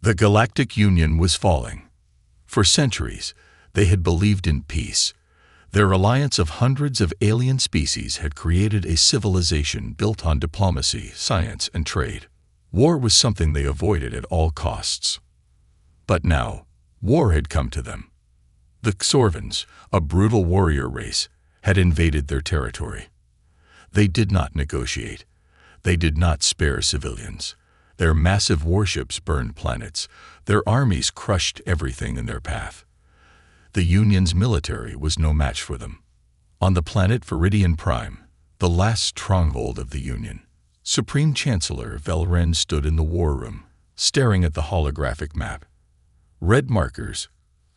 The Galactic Union was falling. For centuries, they had believed in peace. Their alliance of hundreds of alien species had created a civilization built on diplomacy, science, and trade. War was something they avoided at all costs. But now, war had come to them. The Xorvans, a brutal warrior race, had invaded their territory. They did not negotiate. They did not spare civilians. Their massive warships burned planets. Their armies crushed everything in their path. The Union's military was no match for them. On the planet Viridian Prime, the last stronghold of the Union, Supreme Chancellor Velren stood in the war room, staring at the holographic map. Red markers,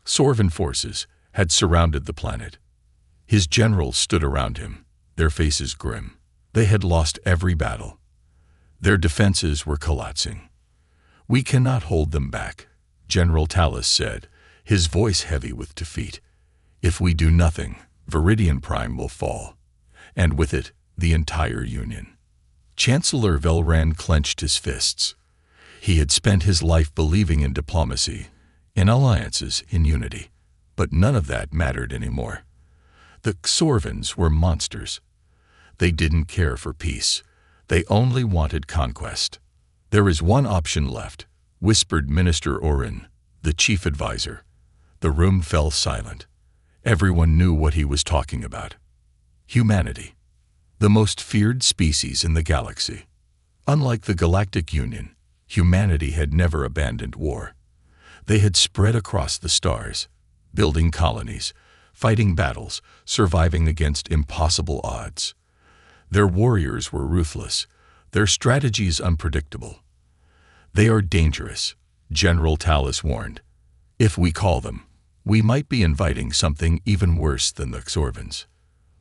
Xorvan forces, had surrounded the planet. His generals stood around him, their faces grim. They had lost every battle. Their defenses were collapsing. "We cannot hold them back," General Talus said, his voice heavy with defeat. "If we do nothing, Viridian Prime will fall, and with it, the entire Union." Chancellor Velren clenched his fists. He had spent his life believing in diplomacy, in alliances, in unity. But none of that mattered anymore. The Xorvans were monsters. They didn't care for peace. They only wanted conquest. "There is one option left," whispered Minister Orin, the chief advisor. The room fell silent. Everyone knew what he was talking about. Humanity, the most feared species in the galaxy. Unlike the Galactic Union, humanity had never abandoned war. They had spread across the stars, building colonies, fighting battles, surviving against impossible odds. Their warriors were ruthless, their strategies unpredictable. "They are dangerous," General Talus warned. "If we call them, we might be inviting something even worse than the Xorvans."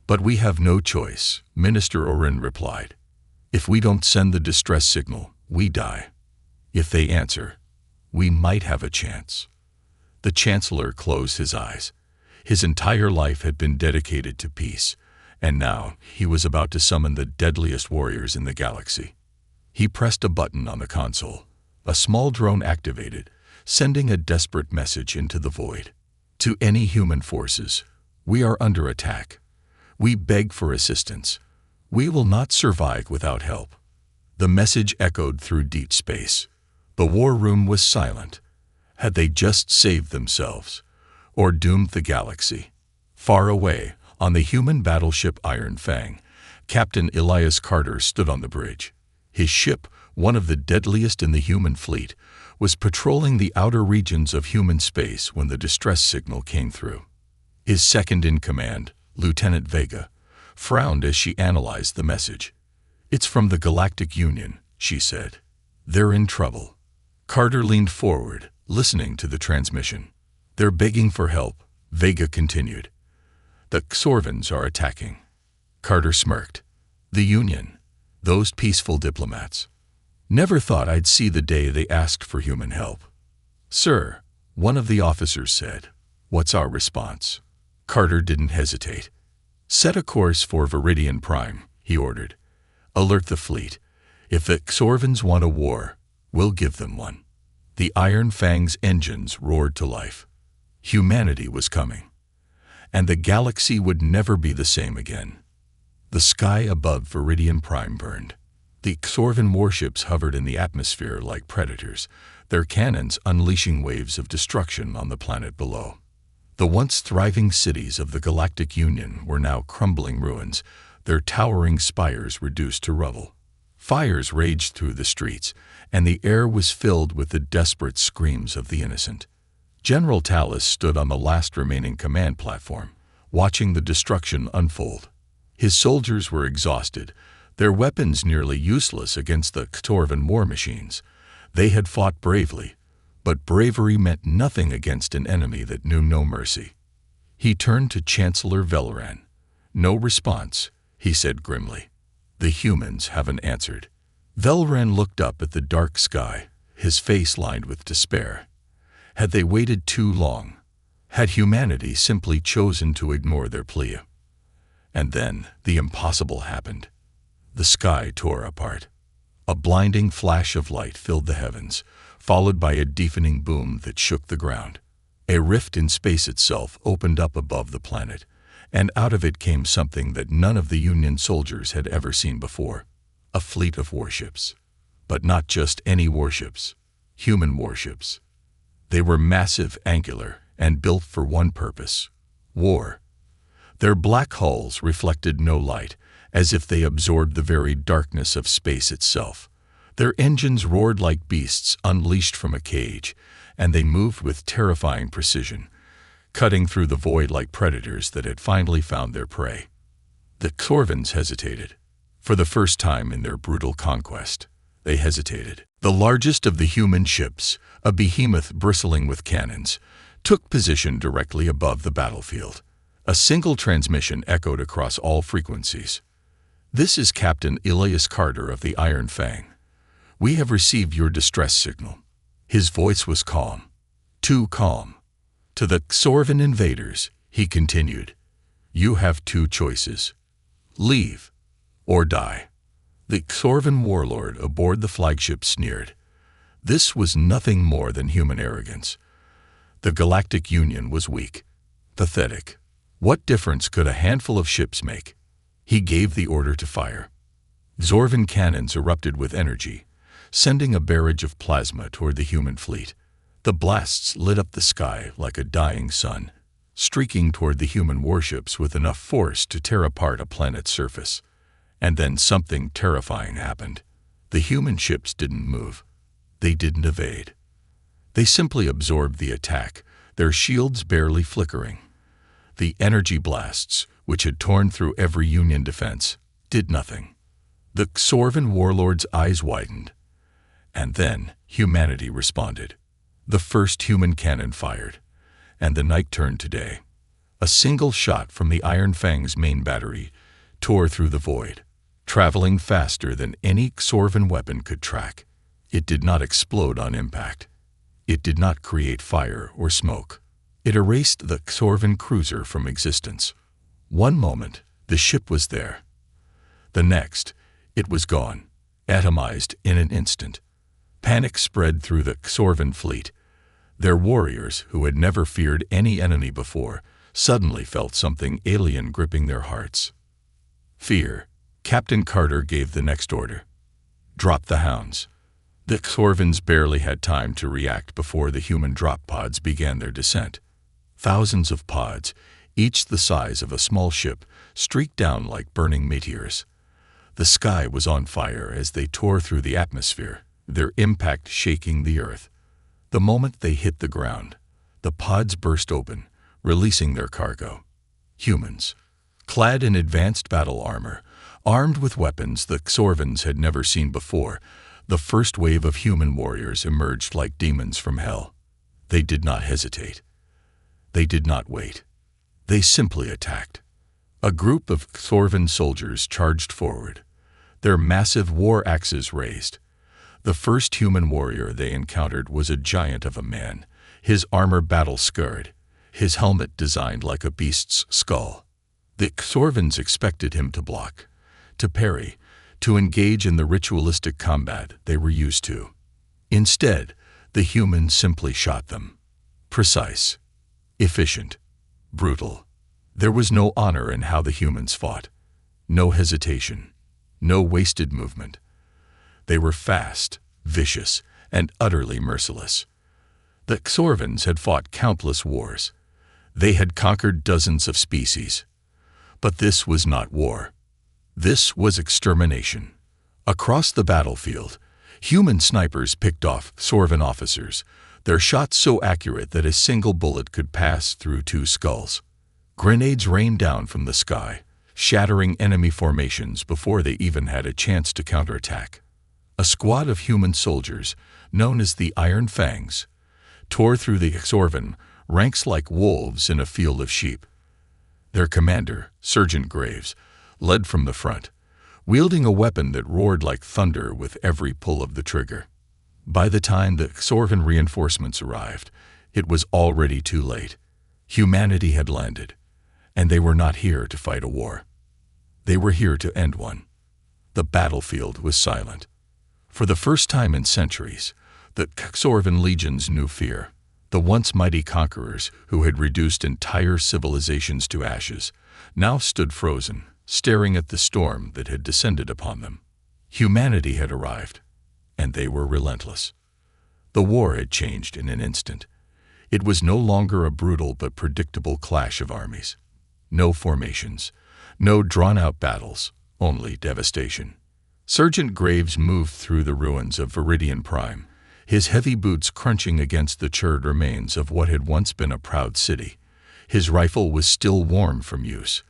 "But we have no choice," Minister Orin replied. "If we don't send the distress signal, we die. If they answer, we might have a chance." The Chancellor closed his eyes. His entire life had been dedicated to peace, and now he was about to summon the deadliest warriors in the galaxy. He pressed a button on the console. A small drone activated, sending a desperate message into the void. "To any human forces, we are under attack. We beg for assistance. We will not survive without help." The message echoed through deep space. The war room was silent. Had they just saved themselves, or doomed the galaxy? Far away, on the human battleship Iron Fang, Captain Elias Carter stood on the bridge. His ship, one of the deadliest in the human fleet, was patrolling the outer regions of human space when the distress signal came through. His second-in-command, Lieutenant Vega, frowned as she analyzed the message. "It's from the Galactic Union," she said. "They're in trouble." Carter leaned forward, listening to the transmission. "They're begging for help," Vega continued. "The Xorvans are attacking." Carter smirked. "The Union, those peaceful diplomats. Never thought I'd see the day they asked for human help." "Sir," one of the officers said, "what's our response?" Carter didn't hesitate. "Set a course for Viridian Prime," he ordered. "Alert the fleet. If the Xorvans want a war, we'll give them one." The Iron Fang's engines roared to life. Humanity was coming, and the galaxy would never be the same again. The sky above Viridian Prime burned. The Xorvan warships hovered in the atmosphere like predators, their cannons unleashing waves of destruction on the planet below. The once thriving cities of the Galactic Union were now crumbling ruins, their towering spires reduced to rubble. Fires raged through the streets, and the air was filled with the desperate screams of the innocent. General Talus stood on the last remaining command platform, watching the destruction unfold. His soldiers were exhausted, their weapons nearly useless against the Xorvan war machines. They had fought bravely, but bravery meant nothing against an enemy that knew no mercy. He turned to Chancellor Velren. "No response," he said grimly. "The humans haven't answered." Velren looked up at the dark sky, his face lined with despair. Had they waited too long? Had humanity simply chosen to ignore their plea? And then the impossible happened. The sky tore apart. A blinding flash of light filled the heavens. followed by a deafening boom that shook the ground. A rift in space itself opened up above the planet, and out of it came something that none of the Union soldiers had ever seen before. A fleet of warships. But not just any warships. Human warships. They were massive, angular, and built for one purpose: war. Their black hulls reflected no light, as if they absorbed the very darkness of space itself. Their engines roared like beasts unleashed from a cage, and they moved with terrifying precision, cutting through the void like predators that had finally found their prey. The Xorvans hesitated. For the first time in their brutal conquest, they hesitated. The largest of the human ships, a behemoth bristling with cannons, took position directly above the battlefield. A single transmission echoed across all frequencies. "This is Captain Elias Carter of the Iron Fang. We have received your distress signal." His voice was calm. Too calm. "To the Xorvan invaders," he continued, "you have two choices. Leave, or die." The Xorvan warlord aboard the flagship sneered. This was nothing more than human arrogance. The Galactic Union was weak, pathetic. What difference could a handful of ships make? He gave the order to fire. Xorvan cannons erupted with energy, sending a barrage of plasma toward the human fleet. The blasts lit up the sky like a dying sun, streaking toward the human warships with enough force to tear apart a planet's surface. And then something terrifying happened. The human ships didn't move. They didn't evade. They simply absorbed the attack, their shields barely flickering. The energy blasts, which had torn through every Union defense, did nothing. The Xorvan warlord's eyes widened. And then humanity responded. The first human cannon fired, and the night turned to day. A single shot from the Iron Fang's main battery tore through the void, traveling faster than any Xorvan weapon could track. It did not explode on impact. It did not create fire or smoke. It erased the Xorvan cruiser from existence. One moment, the ship was there. The next, it was gone, atomized in an instant. Panic spread through the Xorvan fleet. Their warriors, who had never feared any enemy before, suddenly felt something alien gripping their hearts. Fear. Captain Carter gave the next order. Drop the hounds. The Xorvans barely had time to react before the human drop pods began their descent. Thousands of pods, each the size of a small ship, streaked down like burning meteors. The sky was on fire as they tore through the atmosphere, their impact shaking the earth. The moment they hit the ground, the pods burst open, releasing their cargo. Humans, clad in advanced battle armor, armed with weapons the Xorvans had never seen before, the first wave of human warriors emerged like demons from hell. They did not hesitate. They did not wait. They simply attacked. A group of Xorvan soldiers charged forward, their massive war axes raised. The first human warrior they encountered was a giant of a man, his armor battle-scarred, his helmet designed like a beast's skull. The Xorvans expected him to block, to parry, to engage in the ritualistic combat they were used to. Instead, the humans simply shot them. Precise, efficient, brutal. There was no honor in how the humans fought. No hesitation, no wasted movement. They were fast, vicious, and utterly merciless. The Xorvans had fought countless wars. They had conquered dozens of species. But this was not war. This was extermination. Across the battlefield, human snipers picked off Xorvan officers, their shots so accurate that a single bullet could pass through two skulls. Grenades rained down from the sky, shattering enemy formations before they even had a chance to counterattack. A squad of human soldiers, known as the Iron Fangs, tore through the Xorvan ranks like wolves in a field of sheep. Their commander, Sergeant Graves, led from the front, wielding a weapon that roared like thunder with every pull of the trigger. By the time the Xorvan reinforcements arrived, it was already too late. Humanity had landed, and they were not here to fight a war. They were here to end one. The battlefield was silent. For the first time in centuries, The Xorvan legions knew fear. The once mighty conquerors, who had reduced entire civilizations to ashes, now stood frozen, staring at the storm that had descended upon them. Humanity had arrived, and they were relentless. The war had changed in an instant. It was no longer a brutal but predictable clash of armies. No formations, no drawn-out battles, only devastation. Sergeant Graves moved through the ruins of Viridian Prime, his heavy boots crunching against the charred remains of what had once been a proud city. His rifle was still warm from use,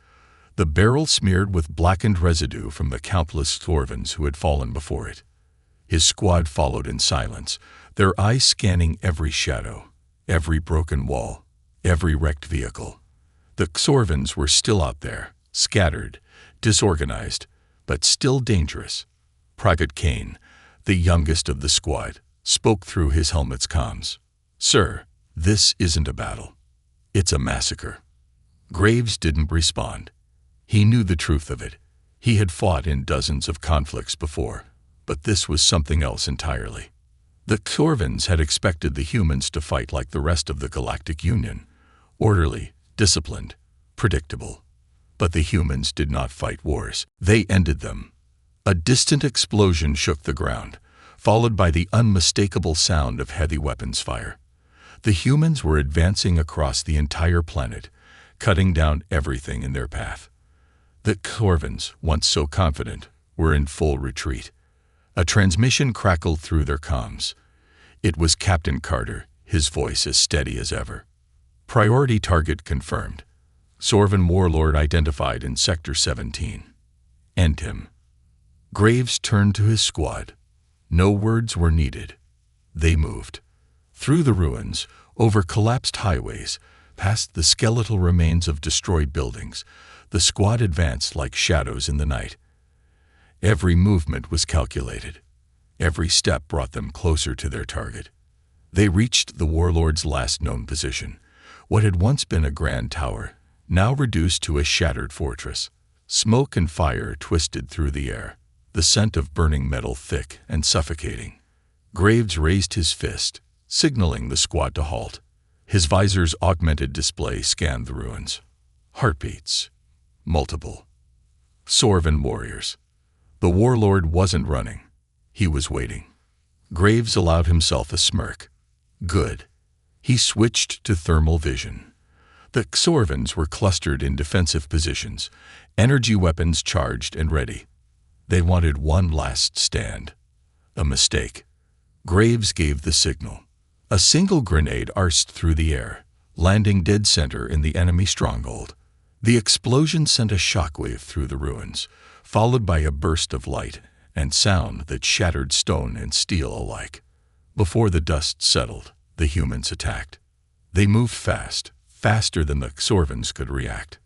the barrel smeared with blackened residue from the countless Xorvans who had fallen before it. His squad followed in silence, their eyes scanning every shadow, every broken wall, every wrecked vehicle. The Xorvans were still out there, scattered, disorganized, but still dangerous. Private Kane, the youngest of the squad, spoke through his helmet's comms. "Sir, this isn't a battle. It's a massacre." Graves didn't respond. He knew the truth of it. He had fought in dozens of conflicts before, but this was something else entirely. The Xorvans had expected the humans to fight like the rest of the Galactic Union, orderly, disciplined, predictable. But the humans did not fight wars. They ended them. A distant explosion shook the ground, followed by the unmistakable sound of heavy weapons fire. The humans were advancing across the entire planet, cutting down everything in their path. The Xorvans, once so confident, were in full retreat. A transmission crackled through their comms. It was Captain Carter, his voice as steady as ever. "Priority target confirmed. Xorvan warlord identified in Sector 17. End him." Graves turned to his squad. No words were needed. They moved. Through the ruins, over collapsed highways, past the skeletal remains of destroyed buildings, the squad advanced like shadows in the night. Every movement was calculated. Every step brought them closer to their target. They reached the warlord's last known position, what had once been a grand tower, now reduced to a shattered fortress. Smoke and fire twisted through the air, the scent of burning metal thick and suffocating. Graves raised his fist, signaling the squad to halt. His visor's augmented display scanned the ruins. Heartbeats. Multiple. Xorvan warriors. The warlord wasn't running. He was waiting. Graves allowed himself a smirk. Good. He switched to thermal vision. The Xorvans were clustered in defensive positions, energy weapons charged and ready. They wanted one last stand. A mistake. Graves gave the signal. A single grenade arced through the air, landing dead center in the enemy stronghold. The explosion sent a shockwave through the ruins, followed by a burst of light and sound that shattered stone and steel alike. Before the dust settled, the humans attacked. They moved fast, faster than the Xorvans could react.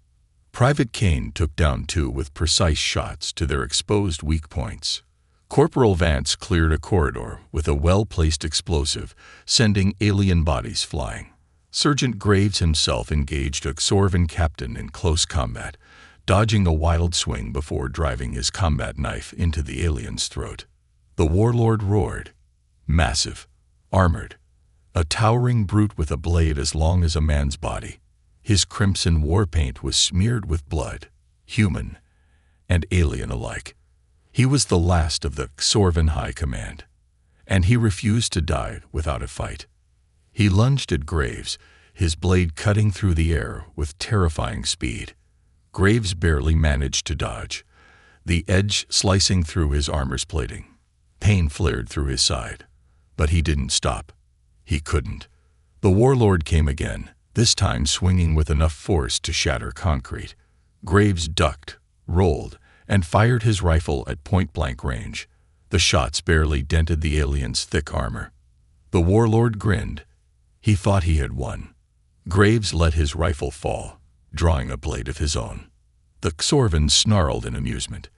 Private Kane took down two with precise shots to their exposed weak points. Corporal Vance cleared a corridor with a well-placed explosive, sending alien bodies flying. Sergeant Graves himself engaged a Xorvan captain in close combat, dodging a wild swing before driving his combat knife into the alien's throat. The warlord roared. Massive, armored, a towering brute with a blade as long as a man's body. His crimson war paint was smeared with blood, human and alien alike. He was the last of the Xorvan High Command, and he refused to die without a fight. He lunged at Graves, his blade cutting through the air with terrifying speed. Graves barely managed to dodge, the edge slicing through his armor's plating. Pain flared through his side, but he didn't stop. He couldn't. The warlord came again, this time swinging with enough force to shatter concrete. Graves ducked, rolled, and fired his rifle at point-blank range. The shots barely dented the alien's thick armor. The warlord grinned. He thought he had won. Graves let his rifle fall, drawing a blade of his own. The Xorvan snarled in amusement.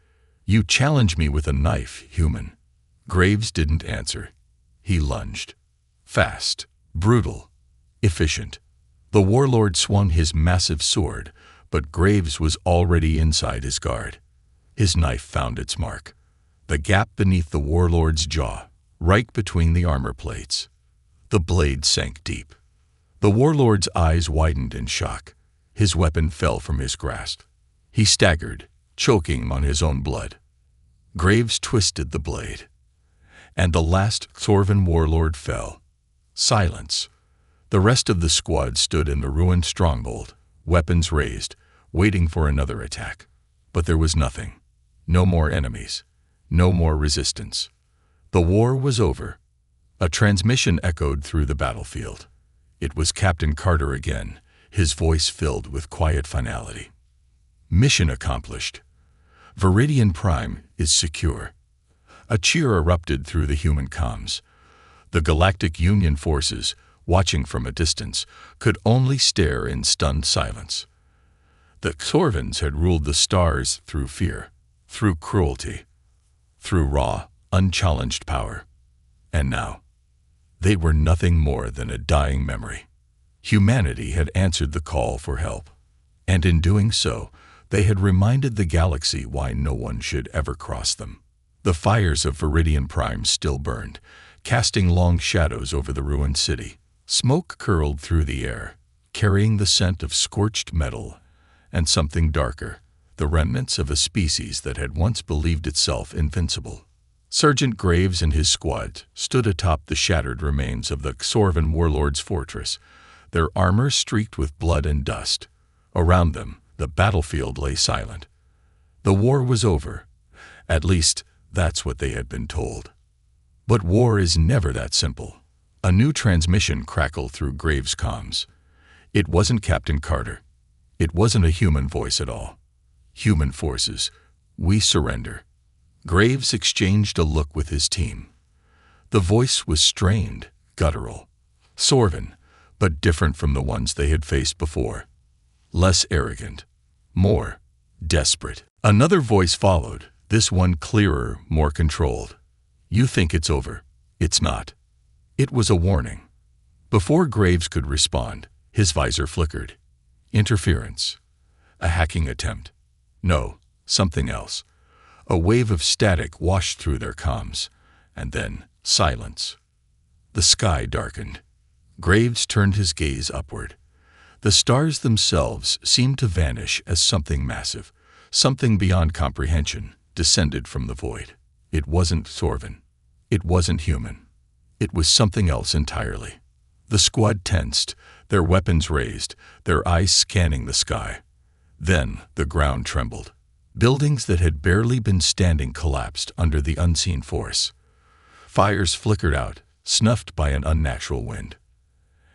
"You challenge me with a knife, human." Graves didn't answer. He lunged. Fast, brutal, efficient. The warlord swung his massive sword, but Graves was already inside his guard. His knife found its mark. The gap beneath the warlord's jaw, right between the armor plates. The blade sank deep. The warlord's eyes widened in shock. His weapon fell from his grasp. He staggered, choking on his own blood. Graves twisted the blade, and the last Xorvan warlord fell. Silence. The rest of the squad stood in the ruined stronghold, weapons raised, waiting for another attack. But there was nothing. No more enemies. No more resistance. The war was over. A transmission echoed through the battlefield. It was Captain Carter again, his voice filled with quiet finality. Mission accomplished. Viridian Prime is secure. A cheer erupted through the human comms. The Galactic Union forces, watching from a distance, could only stare in stunned silence. The Xorvans had ruled the stars through fear, through cruelty, through raw, unchallenged power. And now, they were nothing more than a dying memory. Humanity had answered the call for help, and in doing so, they had reminded the galaxy why no one should ever cross them. The fires of Viridian Prime still burned, casting long shadows over the ruined city. Smoke curled through the air, carrying the scent of scorched metal and something darker, the remnants of a species that had once believed itself invincible. Sergeant Graves and his squad stood atop the shattered remains of the Xorvan warlord's fortress, their armor streaked with blood and dust. Around them, the battlefield lay silent. The war was over. At least, that's what they had been told. But war is never that simple. A new transmission crackled through Graves' comms. It wasn't Captain Carter. It wasn't a human voice at all. Human forces, we surrender. Graves exchanged a look with his team. The voice was strained, guttural. Xorvan, but different from the ones they had faced before. Less arrogant. More desperate. Another voice followed, this one clearer, more controlled. You think it's over. It's not. It was a warning. Before Graves could respond, his visor flickered. Interference. A hacking attempt. No, something else. A wave of static washed through their comms, and then silence. The sky darkened. Graves turned his gaze upward. The stars themselves seemed to vanish as something massive, something beyond comprehension, descended from the void. It wasn't Xorvan. It wasn't human. It was something else entirely. The squad tensed, their weapons raised, their eyes scanning the sky. Then the ground trembled. Buildings that had barely been standing collapsed under the unseen force. Fires flickered out, snuffed by an unnatural wind.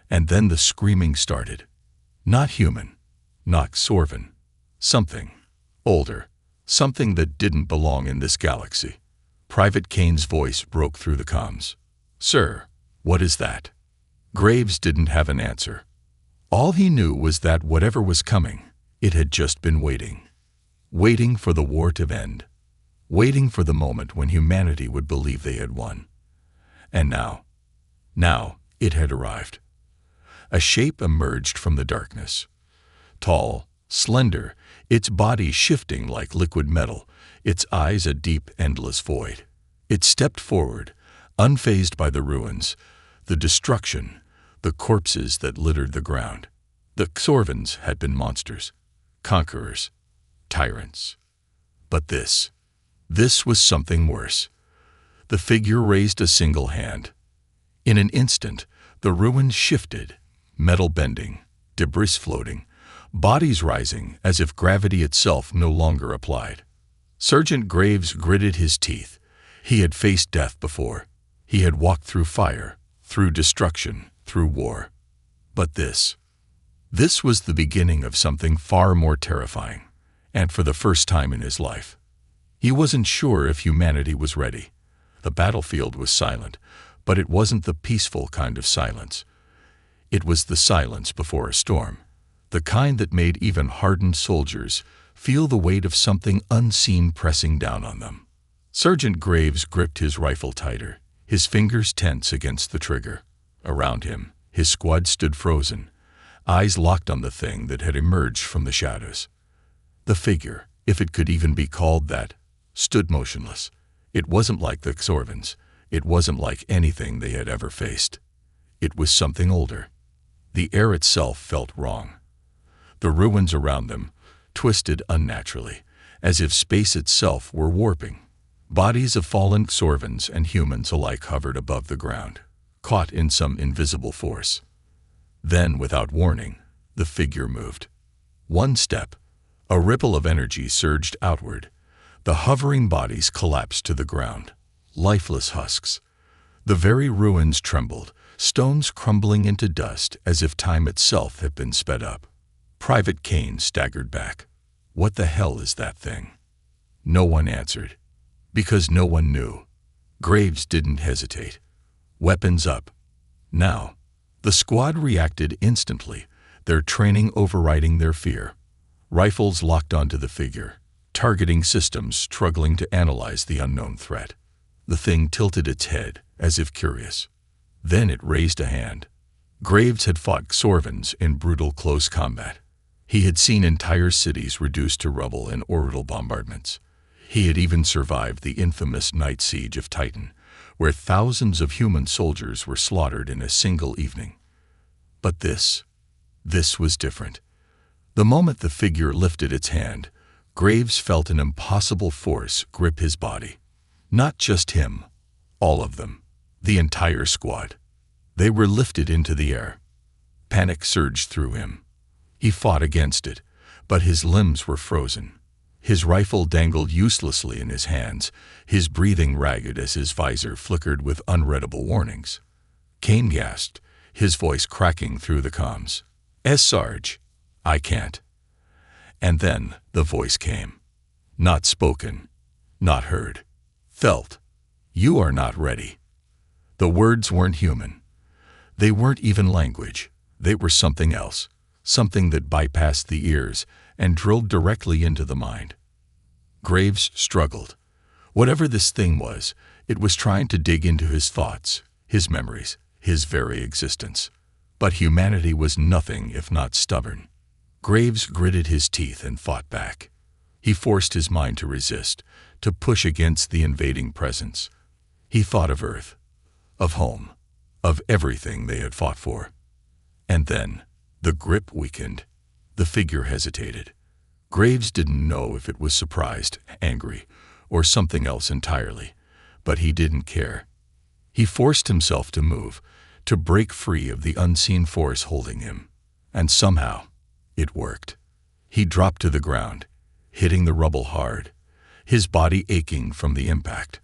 And then the screaming started. Not human, not Xorvan. Something older, something that didn't belong in this galaxy. Private Kane's voice broke through the comms. Sir, what is that? Graves didn't have an answer. All he knew was that whatever was coming, it had just been waiting. Waiting for the war to end. Waiting for the moment when humanity would believe they had won. And now it had arrived. A shape emerged from the darkness. Tall, slender, its body shifting like liquid metal, its eyes a deep, endless void. It stepped forward, unfazed by the ruins, the destruction, the corpses that littered the ground. The Xorvans had been monsters, conquerors, tyrants. But this was something worse. The figure raised a single hand. In an instant, the ruins shifted, metal bending, debris floating, bodies rising as if gravity itself no longer applied. Sergeant Graves gritted his teeth. He had faced death before. He had walked through fire, through destruction, through war. But this was the beginning of something far more terrifying, and for the first time in his life. He wasn't sure if humanity was ready. The battlefield was silent, but it wasn't the peaceful kind of silence. It was the silence before a storm, the kind that made even hardened soldiers feel the weight of something unseen pressing down on them. Sergeant Graves gripped his rifle tighter, his fingers tense against the trigger. Around him, his squad stood frozen, eyes locked on the thing that had emerged from the shadows. The figure, if it could even be called that, stood motionless. It wasn't like the Xorvans. It wasn't like anything they had ever faced. It was something older. The air itself felt wrong. The ruins around them twisted unnaturally, as if space itself were warping. Bodies of fallen Sorvans and humans alike hovered above the ground, caught in some invisible force. Then, without warning, the figure moved. One step, a ripple of energy surged outward. The hovering bodies collapsed to the ground, lifeless husks. The very ruins trembled, stones crumbling into dust as if time itself had been sped up. Private Kane staggered back. What the hell is that thing? No one answered, because no one knew. Graves didn't hesitate. Weapons up. Now. The squad reacted instantly, their training overriding their fear. Rifles locked onto the figure, targeting systems struggling to analyze the unknown threat. The thing tilted its head, as if curious. Then it raised a hand. Graves had fought Sorvans in brutal close combat. He had seen entire cities reduced to rubble in orbital bombardments. He had even survived the infamous night siege of Titan, where thousands of human soldiers were slaughtered in a single evening. But this was different. The moment the figure lifted its hand, Graves felt an impossible force grip his body. Not just him, all of them, the entire squad. They were lifted into the air. Panic surged through him. He fought against it, but his limbs were frozen. His rifle dangled uselessly in his hands, his breathing ragged as his visor flickered with unreadable warnings. Kane gasped, his voice cracking through the comms. Sarge, I can't." And then the voice came. Not spoken, not heard. Felt. "You are not ready." The words weren't human. They weren't even language. They were something else, something that bypassed the ears and drilled directly into the mind. Graves struggled. Whatever this thing was, it was trying to dig into his thoughts, his memories, his very existence. But humanity was nothing if not stubborn. Graves gritted his teeth and fought back. He forced his mind to resist, to push against the invading presence. He thought of Earth, of home, of everything they had fought for. And then the grip weakened. The figure hesitated. Graves didn't know if it was surprised, angry, or something else entirely, but he didn't care. He forced himself to move, to break free of the unseen force holding him. And somehow, it worked. He dropped to the ground, hitting the rubble hard, his body aching from the impact.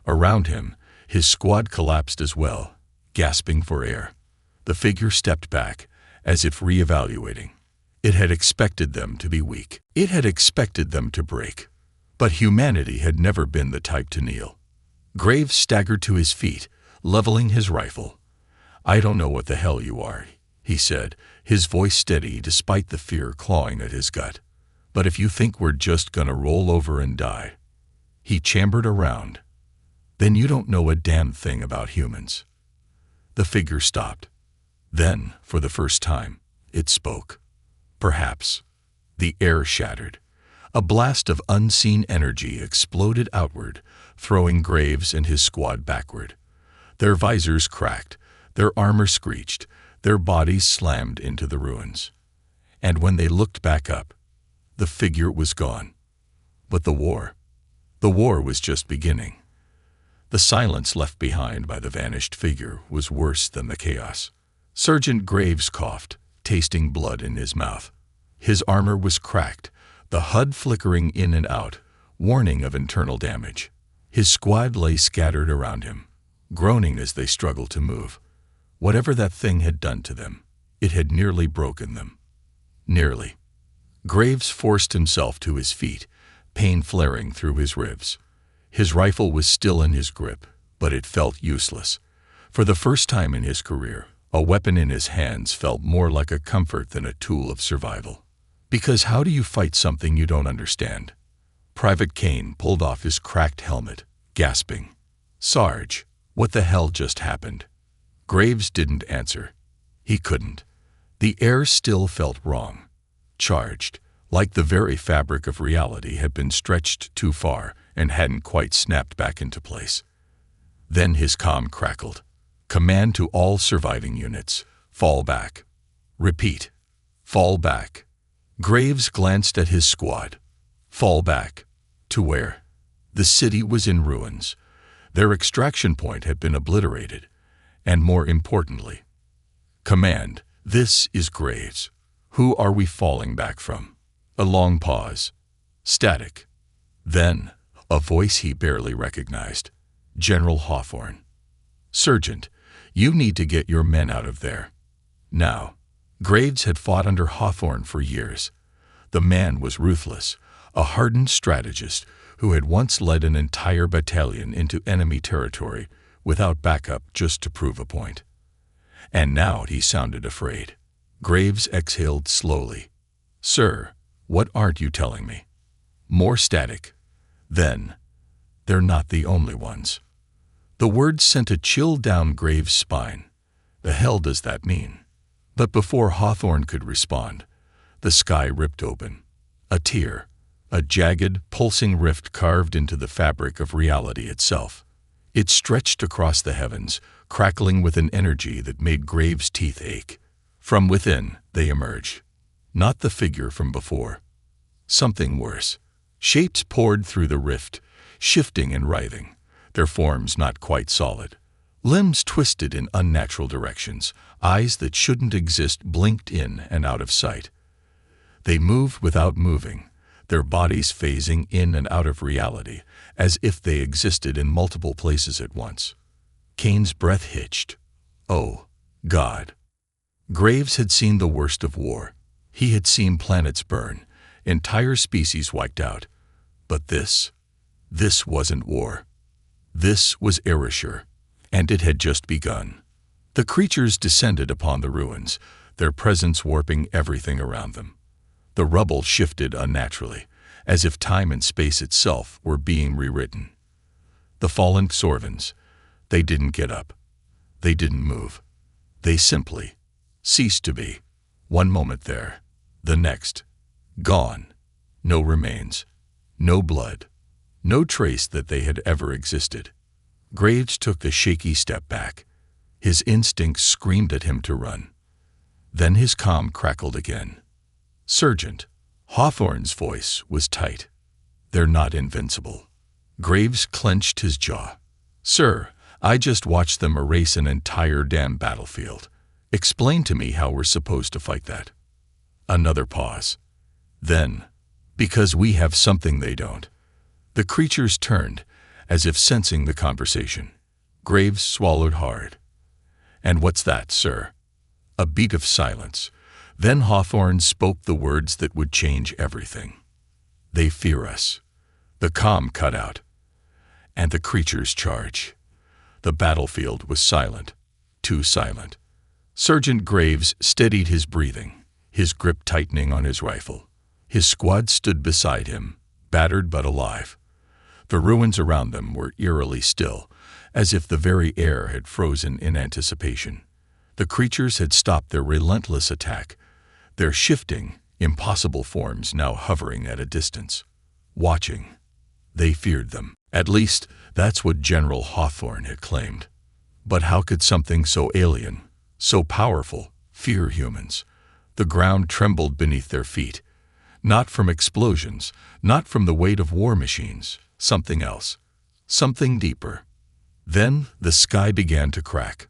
Around him, his squad collapsed as well, gasping for air. The figure stepped back, as if reevaluating. It had expected them to be weak. It had expected them to break. But humanity had never been the type to kneel. Graves staggered to his feet, leveling his rifle. "I don't know what the hell you are," he said, his voice steady despite the fear clawing at his gut. "But if you think we're just gonna roll over and die." He chambered around. "Then you don't know a damn thing about humans." The figure stopped. Then, for the first time, it spoke. Perhaps. The air shattered. A blast of unseen energy exploded outward, throwing Graves and his squad backward. Their visors cracked, their armor screeched, their bodies slammed into the ruins. And when they looked back up, the figure was gone. But the war was just beginning. The silence left behind by the vanished figure was worse than the chaos. Sergeant Graves coughed, tasting blood in his mouth. His armor was cracked, the HUD flickering in and out, warning of internal damage. His squad lay scattered around him, groaning as they struggled to move. Whatever that thing had done to them, it had nearly broken them. Nearly. Graves forced himself to his feet, pain flaring through his ribs. His rifle was still in his grip, but it felt useless. For the first time in his career, a weapon in his hands felt more like a comfort than a tool of survival. Because how do you fight something you don't understand? Private Kane pulled off his cracked helmet, gasping. "Sarge, what the hell just happened?" Graves didn't answer. He couldn't. The air still felt wrong. Charged, like the very fabric of reality had been stretched too far and hadn't quite snapped back into place. Then his comm crackled. Command to all surviving units. Fall back. Repeat. Fall back. Graves glanced at his squad. Fall back. To where? The city was in ruins. Their extraction point had been obliterated. And more importantly, Command, this is Graves. Who are we falling back from? A long pause. Static. Then, a voice he barely recognized. General Hawthorne. Sergeant, you need to get your men out of there. Now, Graves had fought under Hawthorne for years. The man was ruthless, a hardened strategist who had once led an entire battalion into enemy territory without backup just to prove a point. And now he sounded afraid. Graves exhaled slowly. Sir, what aren't you telling me? More static. Then, they're not the only ones. The words sent a chill down Graves' spine. The hell does that mean? But before Hawthorne could respond, the sky ripped open. A tear, a jagged, pulsing rift carved into the fabric of reality itself. It stretched across the heavens, crackling with an energy that made Graves' teeth ache. From within, they emerged. Not the figure from before. Something worse. Shapes poured through the rift, shifting and writhing, their forms not quite solid. Limbs twisted in unnatural directions, eyes that shouldn't exist blinked in and out of sight. They moved without moving, their bodies phasing in and out of reality, as if they existed in multiple places at once. Kane's breath hitched. Oh, God. Graves had seen the worst of war. He had seen planets burn, entire species wiped out. But this wasn't war. This was erasure, and it had just begun. The creatures descended upon the ruins, their presence warping everything around them. The rubble shifted unnaturally, as if time and space itself were being rewritten. The fallen Sorvins, they didn't get up. They didn't move. They simply ceased to be. One moment there, the next, gone. No remains, no blood, no trace that they had ever existed. Graves took the shaky step back. His instincts screamed at him to run. Then his comm crackled again. Sergeant, Hawthorne's voice was tight. They're not invincible. Graves clenched his jaw. Sir, I just watched them erase an entire damn battlefield. Explain to me how we're supposed to fight that. Another pause. Then, because we have something they don't. The creatures turned, as if sensing the conversation. Graves swallowed hard. And what's that, sir? A beat of silence. Then Hawthorne spoke the words that would change everything. They fear us. The comm cut out. And the creatures charge. The battlefield was silent. Too silent. Sergeant Graves steadied his breathing, his grip tightening on his rifle. His squad stood beside him, battered but alive. The ruins around them were eerily still, as if the very air had frozen in anticipation. The creatures had stopped their relentless attack, their shifting, impossible forms now hovering at a distance, watching. They feared them. At least, that's what General Hawthorne had claimed. But how could something so alien, so powerful, fear humans? The ground trembled beneath their feet. Not from explosions, not from the weight of war machines. Something else. Something deeper. Then the sky began to crack.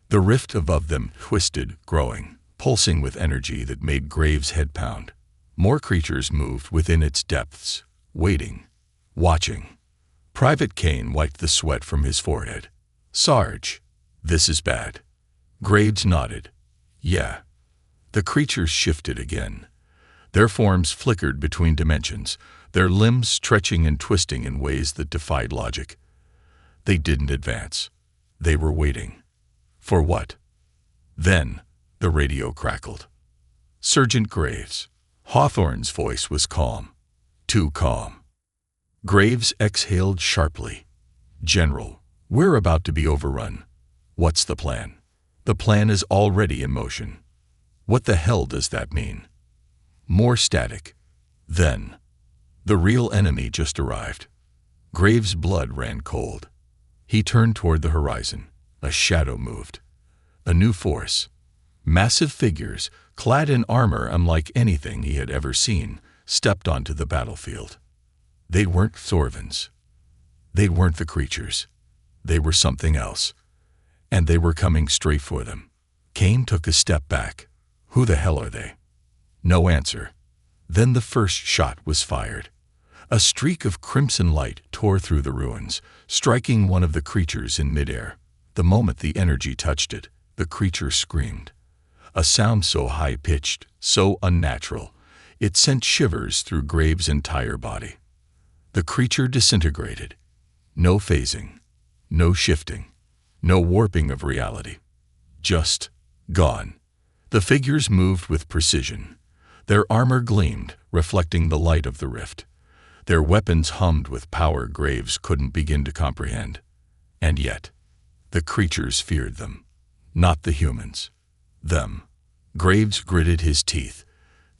The rift above them twisted, growing, pulsing with energy that made Graves' head pound. More creatures moved within its depths, waiting, watching. Private Kane wiped the sweat from his forehead. Sarge, this is bad. Graves nodded. Yeah. The creatures shifted again. Their forms flickered between dimensions, their limbs stretching and twisting in ways that defied logic. They didn't advance. They were waiting. For what? Then, the radio crackled. Sergeant Graves. Hawthorne's voice was calm. Too calm. Graves exhaled sharply. General, we're about to be overrun. What's the plan? The plan is already in motion. What the hell does that mean? More static. Then, the real enemy just arrived. Graves' blood ran cold. He turned toward the horizon. A shadow moved. A new force. Massive figures, clad in armor unlike anything he had ever seen, stepped onto the battlefield. They weren't Thorvins. They weren't the creatures. They were something else. And they were coming straight for them. Kane took a step back. Who the hell are they? No answer. Then the first shot was fired. A streak of crimson light tore through the ruins, striking one of the creatures in midair. The moment the energy touched it, the creature screamed. A sound so high-pitched, so unnatural, it sent shivers through Graves' entire body. The creature disintegrated. No phasing, no shifting, no warping of reality. Just gone. The figures moved with precision. Their armor gleamed, reflecting the light of the rift. Their weapons hummed with power Graves couldn't begin to comprehend. And yet, the creatures feared them. Not the humans. Them. Graves gritted his teeth.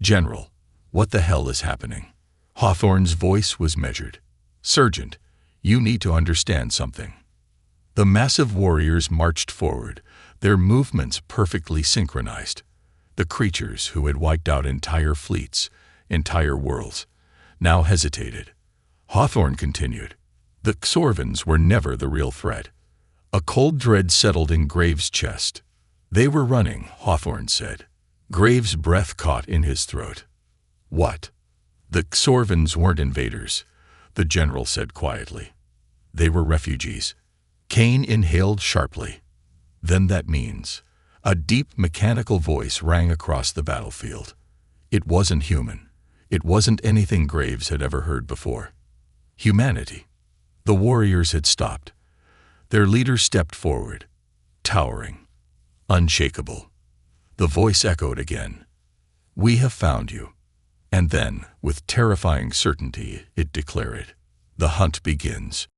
"General, what the hell is happening?" Hawthorne's voice was measured. "Sergeant, you need to understand something." The massive warriors marched forward, their movements perfectly synchronized. The creatures who had wiped out entire fleets, entire worlds, now hesitated. Hawthorne continued. The Xorvans were never the real threat. A cold dread settled in Graves' chest. "They were running," Hawthorne said. Graves' breath caught in his throat. "What?" "The Xorvans weren't invaders," the general said quietly. "They were refugees." Kane inhaled sharply. "Then that means..." A deep mechanical voice rang across the battlefield. It wasn't human. It wasn't anything Graves had ever heard before. Humanity. The warriors had stopped. Their leader stepped forward, towering, unshakable. The voice echoed again. "We have found you." And then, with terrifying certainty, it declared, "The hunt begins."